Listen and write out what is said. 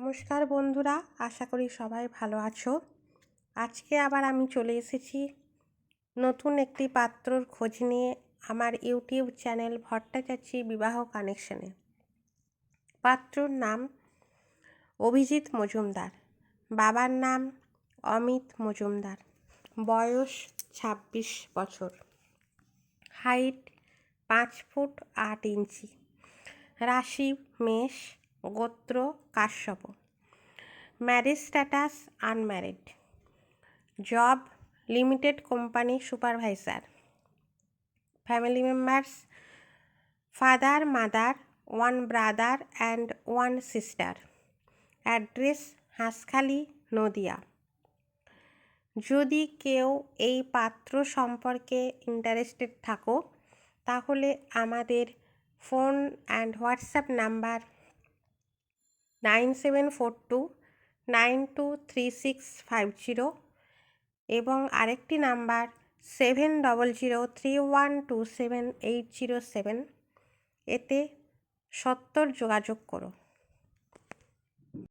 নমস্কার বন্ধুরা, আশা করি সবাই ভালো আছো। আজকে আবার আমি চলে এসেছি নতুন একটি পাত্রর খোঁজ নিয়ে আমার ইউটিউব চ্যানেল ভট্টাচার্যি বিবাহ কানেকশনে। পাত্রর নাম অভিজিৎ মজুমদার, বাবার নাম অমিত মজুমদার, বয়স 26 বছর, হাইট 5 ফুট 8 ইঞ্চি, রাশি মেষ, গোত্র Kashyap, marriage status unmarried, job limited company supervisor, family members father mother, 1 brother and 1 sister, address Hanskhali Nadia. যদি কেউ এই পাত্র সম্পর্কে ইন্টারেস্টেড থাকো তাহলে আমাদের ফোন অ্যান্ড হোয়াটসঅ্যাপ নাম্বার 9742923650 এবং আরেকটি নাম্বার 7003127807 এতে সত্বর যোগাযোগ করো।